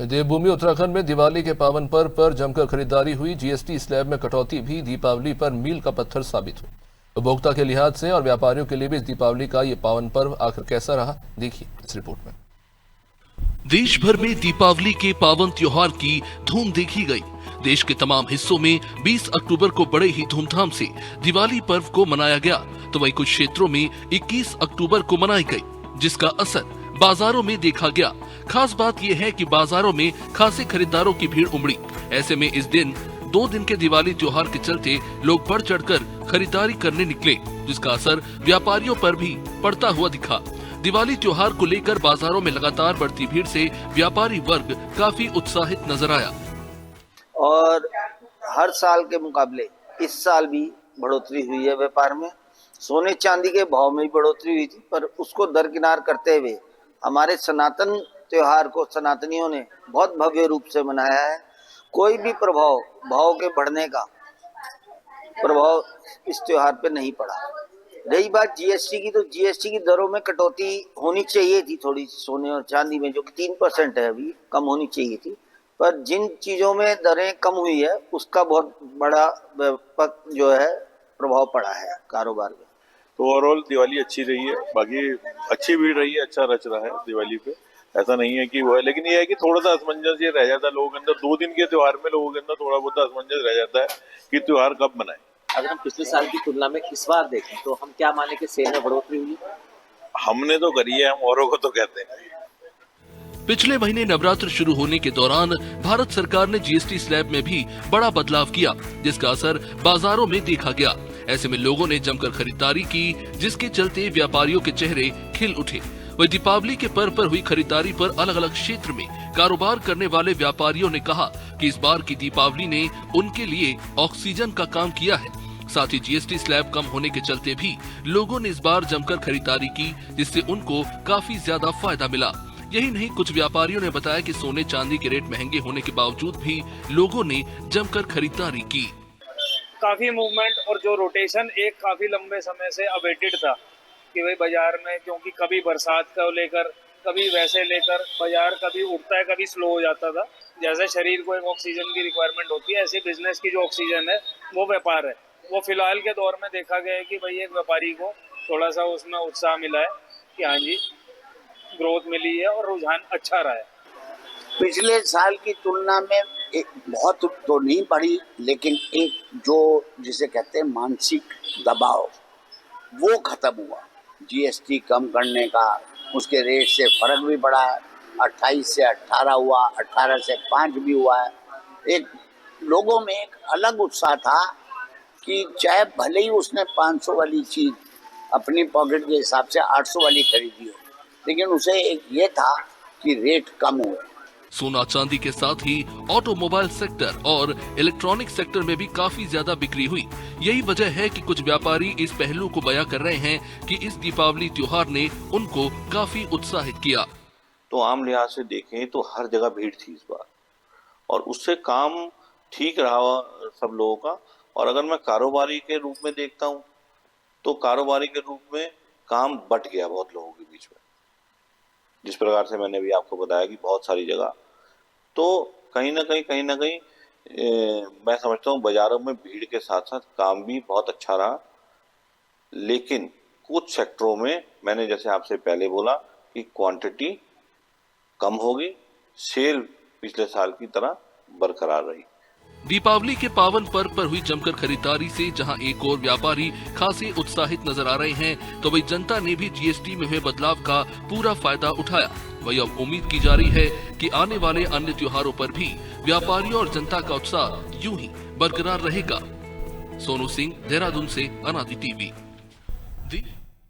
देवभूमि उत्तराखंड में दिवाली के पावन पर्व पर जमकर खरीदारी हुई। जीएसटी स्लैब में कटौती भी दीपावली पर मील का पत्थर साबित हुई। उपभोक्ता के लिहाज से और व्यापारियों के लिए भी इस दीपावली का ये पावन पर्व आखिर कैसा रहा, देखिए इस रिपोर्ट में। देश भर में दीपावली के पावन त्योहार की धूम देखी गई। देश के तमाम हिस्सों में 20 अक्टूबर को बड़े ही धूमधाम से दिवाली पर्व को मनाया गया, तो वहीं कुछ क्षेत्रों में 21 अक्टूबर को मनाई गई, जिसका असर बाजारों में देखा गया। खास बात यह है कि बाजारों में खासे खरीदारों की भीड़ उमड़ी। ऐसे में इस दिन 2 दिन के दिवाली त्योहार के चलते लोग बढ़ चढ़कर खरीदारी करने निकले, जिसका असर व्यापारियों पर भी पड़ता हुआ दिखा। दिवाली त्योहार को लेकर बाजारों में लगातार बढ़ती भीड़ से व्यापारी वर्ग काफी उत्साहित नजर आया। और हर साल के मुकाबले इस साल भी बढ़ोतरी हुई है व्यापार में। सोने चांदी के भाव में भी बढ़ोतरी हुई थी, पर उसको दरकिनार करते हुए हमारे सनातन त्योहार को सनातनियों ने बहुत भव्य रूप से मनाया है। कोई भी भाव के बढ़ने का प्रभाव इस त्योहार पे नहीं पड़ा। रही बात जीएसटी की, तो जीएसटी की दरों में कटौती होनी चाहिए थी, थोड़ी सोने और चांदी में जो कि 3% है, अभी कम होनी चाहिए थी। पर जिन चीजों में दरें कम हुई है उसका बहुत बड़ा व्यापक जो है प्रभाव पड़ा है कारोबार में। तो ओवरऑल दिवाली अच्छी रही है, बाकी अच्छी भीड़ रही है, अच्छा रच रहा है दिवाली पे। ऐसा नहीं है कि वो है, लेकिन ये है कि थोड़ा सा असमंजस ये रह जाता है लोगों के अंदर। 2 दिन के त्योहार में लोगों के अंदर थोड़ा बहुत असमंजस रह जाता है कि त्योहार कब मनाएं। अगर हम पिछले साल की तुलना में इस बार देखें तो हम क्या माने कि सेल में बढ़ोतरी हुई? हमने तो करी है, हम औरों को तो कहते हैं। पिछले महीने नवरात्र शुरू होने के दौरान भारत सरकार ने जीएसटी स्लैब में भी बड़ा बदलाव किया, जिसका असर बाजारों में देखा गया। ऐसे में लोगों ने जमकर खरीदारी की, जिसके चलते व्यापारियों के चेहरे खिल उठे। वही दीपावली के पर्व पर हुई खरीदारी पर अलग अलग क्षेत्र में कारोबार करने वाले व्यापारियों ने कहा कि इस बार की दीपावली ने उनके लिए ऑक्सीजन का काम किया है। साथ ही जीएसटी स्लैब कम होने के चलते भी लोगों ने इस बार जमकर खरीदारी की, जिससे उनको काफी ज्यादा फायदा मिला। यही नहीं, कुछ व्यापारियों ने बताया कि सोने चांदी के रेट महंगे होने के बावजूद भी लोगों ने जमकर खरीदारी की। काफी मूवमेंट और जो रोटेशन एक काफी लंबे समय से अवेटेड था कि भाई बाजार में, क्योंकि कभी बरसात को लेकर कभी वैसे लेकर बाजार कभी उठता है कभी स्लो हो जाता था। जैसे शरीर को एक ऑक्सीजन की रिक्वायरमेंट होती है, ऐसे बिजनेस की जो ऑक्सीजन है वो व्यापार है। वो फिलहाल के दौर में देखा गया है कि भाई एक व्यापारी को थोड़ा सा उसमें उत्साह मिला है कि हाँ जी ग्रोथ मिली है और रुझान अच्छा रहा है। पिछले साल की तुलना में एक बहुत तो नहीं बढ़ी, लेकिन एक जो जिसे कहते हैं मानसिक दबाव वो खत्म हुआ। जीएसटी कम करने का उसके रेट से फर्क भी पड़ा है। 28 से 18 हुआ, 18 से 5 भी हुआ है। एक लोगों में एक अलग उत्साह था कि चाहे भले ही उसने 500 वाली चीज अपनी पॉकेट के हिसाब से 800 वाली खरीदी हो, लेकिन उसे एक ये था कि रेट कम हुए। सोना चांदी के साथ ही ऑटोमोबाइल सेक्टर और इलेक्ट्रॉनिक सेक्टर में भी काफी ज्यादा बिक्री हुई। यही वजह है कि कुछ व्यापारी इस पहलू को बयां कर रहे हैं कि इस दीपावली त्योहार ने उनको काफी उत्साहित किया। तो आम लिहाज से देखें तो हर जगह भीड़ थी इस बार, और उससे काम ठीक रहा सब लोगों का। और अगर मैं कारोबारी के रूप में देखता हूँ तो कारोबारी के रूप में काम बट गया बहुत लोगों के बीच में। जिस प्रकार से मैंने भी आपको बताया कि बहुत सारी जगह तो कहीं ना कहीं मैं समझता हूँ बाजारों में भीड़ के साथ साथ काम भी बहुत अच्छा रहा। लेकिन कुछ सेक्टरों में मैंने जैसे आपसे पहले बोला कि क्वांटिटी कम होगी, सेल पिछले साल की तरह बरकरार रही। दीपावली के पावन पर्व पर हुई जमकर खरीदारी से जहां एक और व्यापारी खासे उत्साहित नजर आ रहे हैं, तो वही जनता ने भी जीएसटी में हुए बदलाव का पूरा फायदा उठाया। वही अब उम्मीद की जा रही है कि आने वाले अन्य त्योहारों पर भी व्यापारियों और जनता का उत्साह यूं ही बरकरार रहेगा। सोनू सिंह, देहरादून से अनादि टीवी।